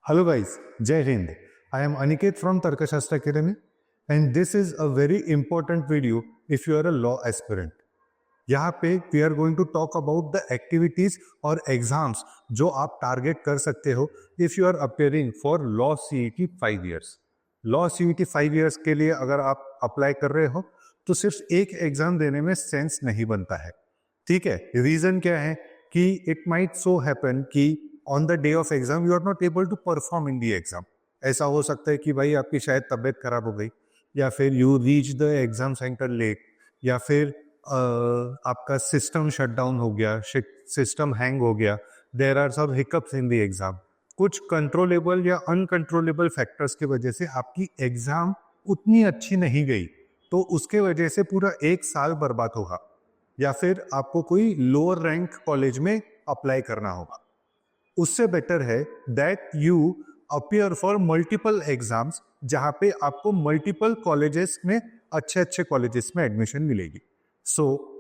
Hello guys, Jai Hind. I am Aniket from Tarkashastra Academy and this is a very important video if you are a law aspirant. यहाँ पे we are going to talk about the activities और exams जो आप target कर सकते हो if you are appearing for law CET 5 years. Law CET 5 years के लिए अगर आप अप्लाई कर रहे हो तो सिर्फ एक एग्जाम देने में सेंस नहीं बनता है, ठीक है। रीजन क्या है कि इट माइट सो हैपन कि on the day of exam you are not able to perform in the exam. ऐसा हो सकता है कि भाई आपकी शायद तबीयत खराब हो गई, या फिर you reach the exam centre late, या फिर आपका सिस्टम शट डाउन हो गया, सिस्टम हैंग हो गया, there are some hiccups in the exam. कुछ कंट्रोलेबल या अनकंट्रोलेबल फैक्टर्स की वजह से आपकी एग्जाम उतनी अच्छी नहीं गई, तो उसके वजह से पूरा एक साल बर्बाद होगा, या फिर आपको कोई लोअर रैंक कॉलेज में अप्लाई करना होगा। उससे बेटर है that you appear for multiple exams, जहां पे आपको मल्टीपल कॉलेजेस में अच्छे अच्छे कॉलेजेस में एडमिशन मिलेगी।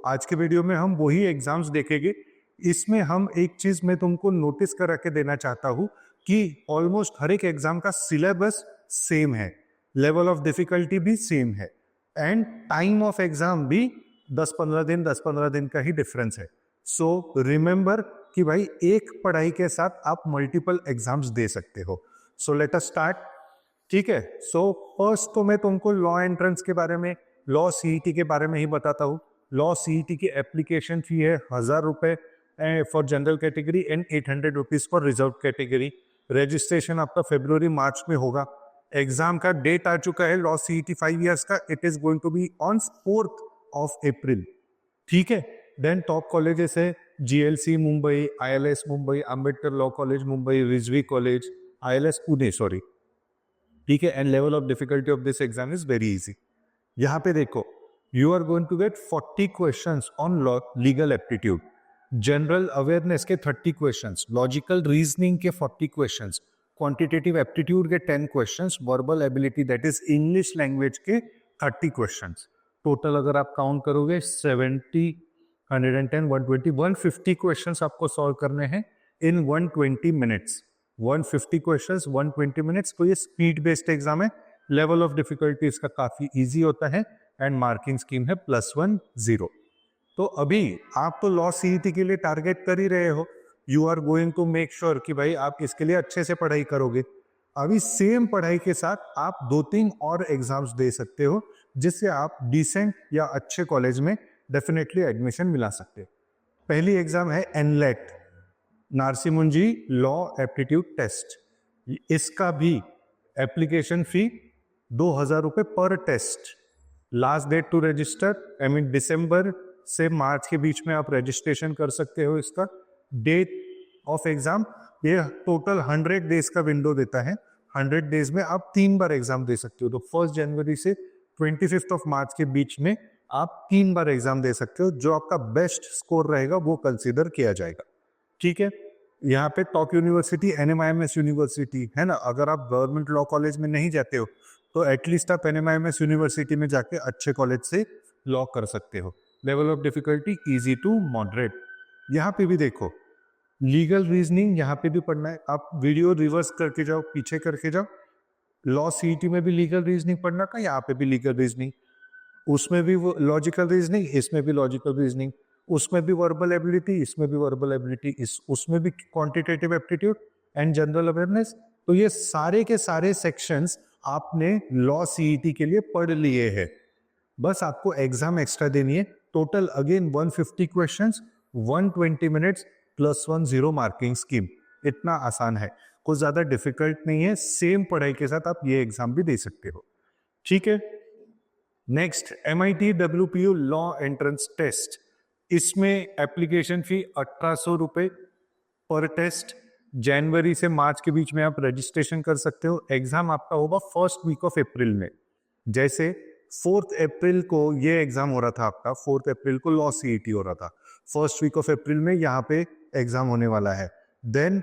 आज के वीडियो में हम वही एग्जाम्स देखेंगे। इसमें हम एक चीज मैं तुमको नोटिस करा के देना चाहता हूं कि ऑलमोस्ट हर एक एग्जाम का सिलेबस सेम है, लेवल ऑफ डिफिकल्टी भी सेम है, एंड टाइम ऑफ एग्जाम भी 10-15 दिन का ही डिफरेंस है। रिमेंबर कि भाई एक पढ़ाई के साथ आप मल्टीपल एग्जाम्स दे सकते हो। लेट अस स्टार्ट, ठीक है। फर्स्ट तो मैं तुमको लॉ एंट्रेंस के बारे में, लॉ सीईटी के बारे में ही बताता हूँ। लॉ सीईटी की एप्लीकेशन फी है 1000 रुपए for general category and 800 rupees for reserve category. Registration आपका फरवरी मार्च में होगा। एग्जाम का डेट आ चुका है लॉ सीईटी 5 इयर्स का। It is going to be on 4th of April, ठीक है। देन टॉप कॉलेजेस है GLC Mumbai, ILS Mumbai, Ambedkar law college Mumbai, Rizvi college, ILS Pune, sorry, ठीक है। And level of difficulty of this exam is very easy. यहाँ पे देखो, you are going to get 40 questions on law legal aptitude, general awareness के 30 questions, logical reasoning के 40 questions, quantitative aptitude के 10 questions, verbal ability that is English language के 30 questions. Total अगर आप count करोगे 70, 110, 120, 150 क्वेश्चंस आपको सॉल्व करने हैं इन 120 मिनट्स। 150 questions 120 minutes. तो ये स्पीड बेस्ड एग्जाम है। लेवल ऑफ डिफिकल्टी इसका काफी इजी होता है एंड मार्किंग स्कीम है +1 0। तो अभी आप तो लॉ सीईटी के लिए टारगेट कर ही रहे हो। You are going to make sure कि भाई आप इसके लिए अच्छे से पढ़ाई करोगे। अभी सेम पढ़ाई के साथ आप 2-3 और एग्जाम्स दे सकते हो, जिससे आप डिसेंट या अच्छे कॉलेज में डेफिनेटली एडमिशन मिला सकते हो। पहली एग्जाम है एनलेट, नारसी मुंजी लॉ एप्टीट्यूड टेस्ट। इसका भी एप्लीकेशन फी 2000 रुपए पर test. Last date to register I mean दिसंबर से मार्च के बीच में आप रजिस्ट्रेशन कर सकते हो। इसका डेट ऑफ एग्जाम ये टोटल 100 डेज का विंडो देता है। 100 डेज में आप 3 बार एग्जाम दे सकते हो। तो 1 जनवरी से 25 मार्च के बीच में आप 3 बार एग्जाम दे सकते हो। जो आपका बेस्ट स्कोर रहेगा वो कंसीडर किया जाएगा, ठीक है। यहाँ पे टॉप यूनिवर्सिटी एनएमआईएमएस यूनिवर्सिटी है ना। अगर आप गवर्नमेंट लॉ कॉलेज में नहीं जाते हो तो एटलीस्ट आप एनएमआईएमएस यूनिवर्सिटी में जाके अच्छे कॉलेज से लॉ कर सकते हो। Level of difficulty easy to moderate. यहाँ पे भी देखो, लीगल रीजनिंग यहाँ पे भी पढ़ना है। आप वीडियो रिवर्स करके जाओ, पीछे करके जाओ। लॉ सीईटी में भी लीगल रीजनिंग पढ़ना का, यहाँ पे भी लीगल रीजनिंग, उसमें भी वो लॉजिकल रीजनिंग, इसमें भी लॉजिकल रीजनिंग, उसमें भी वर्बल एबिलिटी, इसमें भी वर्बल एबिलिटी, उसमें भी quantitative aptitude and general awareness. तो ये सारे के सारे सेक्शंस आपने लॉ सीईटी के लिए पढ़ लिए हैं। बस आपको एग्जाम एक्स्ट्रा देनी है। Total again 150 questions, 120 minutes, +1 0 marking scheme. इतना आसान है, कुछ ज्यादा डिफिकल्ट नहीं है। सेम पढ़ाई के साथ आप ये एग्जाम भी दे सकते हो, ठीक है। Next, MIT WPU law entrance test. इसमें एप्लीकेशन फी 1800 रुपए पर टेस्ट। जनवरी से मार्च के बीच में आप रजिस्ट्रेशन कर सकते हो। एग्जाम आपका होगा फर्स्ट वीक ऑफ अप्रैल में। जैसे 4th अप्रैल को ये एग्जाम हो रहा था आपका, 4th अप्रैल को लॉ सीईटी हो रहा था, फर्स्ट वीक ऑफ अप्रैल में यहाँ पे एग्जाम होने वाला है। देन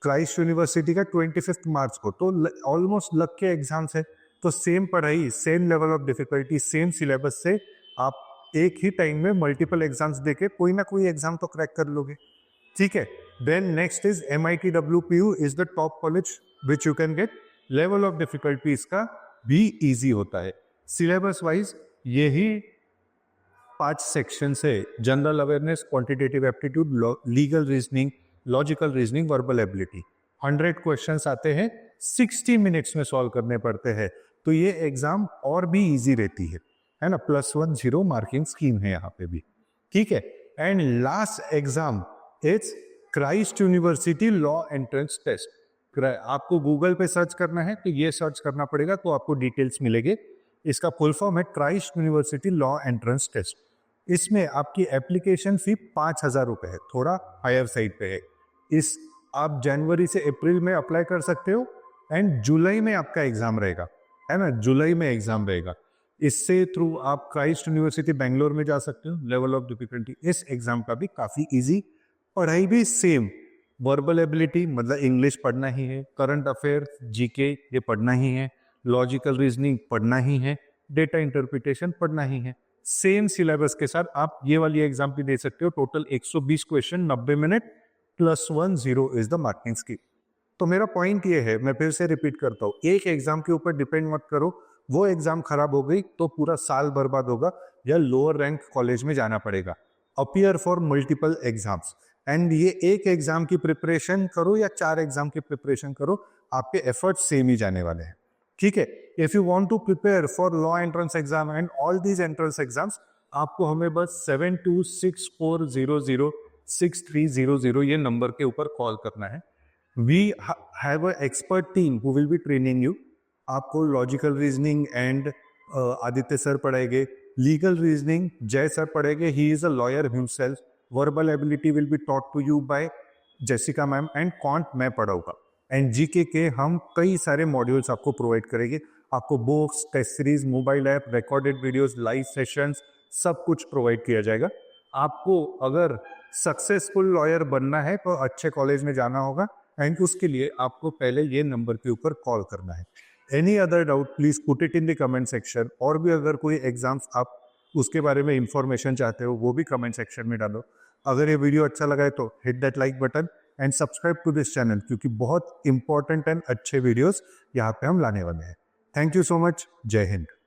क्राइस्ट यूनिवर्सिटी का 25 मार्च को। तो ऑलमोस्ट लग के एग्जाम्स है। तो सेम पढ़ाई, same level of difficulty, same syllabus से आप एक ही टाइम में मल्टीपल एग्जाम्स देके कोई ना कोई एग्जाम तो क्रैक कर लोगे, ठीक है। Then next is MIT WPU is the top college which you can get. Level of difficulty इसका भी easy होता है. Syllabus wise यही 5 सेक्शन है. General awareness, quantitative aptitude, legal reasoning, logical reasoning, verbal ability. 100 questions आते हैं, 60 minutes में solve करने पड़ते हैं. तो ये एग्जाम और भी इजी रहती है ना. +1 0 मार्किंग स्कीम है यहाँ पे भी. ठीक है. And last exam it's Christ University law entrance test. आपको गूगल पे सर्च करना है तो ये सर्च करना पड़ेगा, तो आपको डिटेल्स मिलेंगे. इसका फुल फॉर्म है Christ University law entrance test. इसमें आपकी एप्लीकेशन फी 5,000 रुपए है, थोड़ा हायर साइड पे है. इस आप जनवरी से अप्रैल में अप्लाई कर सकते हो एंड जुलाई में आपका एग्जाम रहेगा, है ना. जुलाई में एग्जाम रहेगा. इससे थ्रू आप क्राइस्ट यूनिवर्सिटी बेंगलोर में जा सकते हो. लेवल ऑफ डिफिकल्टी इस एग्जाम का भी काफी इजी. पढ़ाई भी सेम. वर्बल एबिलिटी मतलब इंग्लिश पढ़ना ही है, करंट अफेयर, जीके ये पढ़ना ही है, लॉजिकल रीजनिंग पढ़ना ही है, डेटा इंटरप्रिटेशन पढ़ना ही है. सेम सिलेबस के साथ आप ये वाली एग्जाम भी दे सकते हो. Total 120 question, 90 minute, +1 0 is the marking scheme. तो मेरा पॉइंट ये है, मैं फिर से रिपीट करता हूँ, एक एग्जाम के ऊपर डिपेंड मत करो. वो एग्जाम खराब हो गई तो पूरा साल बर्बाद होगा या लोअर रैंक कॉलेज में जाना पड़ेगा. Appear for multiple exams. And ये एक एग्जाम की प्रिपरेशन करो या 4 एग्जाम की प्रिपरेशन करो, आपके एफर्ट सेम ही जाने वाले हैं. ठीक है. If you want to prepare for law entrance exam and all these entrance exams, आपको हमें बस 7264006300 ये नंबर के ऊपर कॉल करना है. We have a expert team who will be training you. आपको logical reasoning and Aditya sir पढ़ाएंगे, लीगल रीजनिंग जय सर पढ़ेंगे, he is a lawyer himself. Verbal ability will be taught to you by Jessica ma'am and quant मैं पढ़ाऊंगा. And GK के हम कई सारे modules आपको प्रोवाइड करेंगे. आपको books, test series, mobile app, recorded videos, live sessions सब कुछ प्रोवाइड किया जाएगा. आपको अगर सक्सेसफुल लॉयर बनना है तो अच्छे कॉलेज में जाना होगा एंड उसके लिए आपको पहले ये नंबर के ऊपर कॉल करना है. Any other doubt please put it in the comment section. और भी अगर कोई एग्जाम्स आप उसके बारे में इंफॉर्मेशन चाहते हो वो भी कमेंट सेक्शन में डालो. अगर ये वीडियो अच्छा लगा है तो hit that like button and subscribe to this channel, क्योंकि बहुत इंपॉर्टेंट एंड अच्छे वीडियोस यहाँ पे हम लाने वाले हैं. Thank you so much. जय हिंद.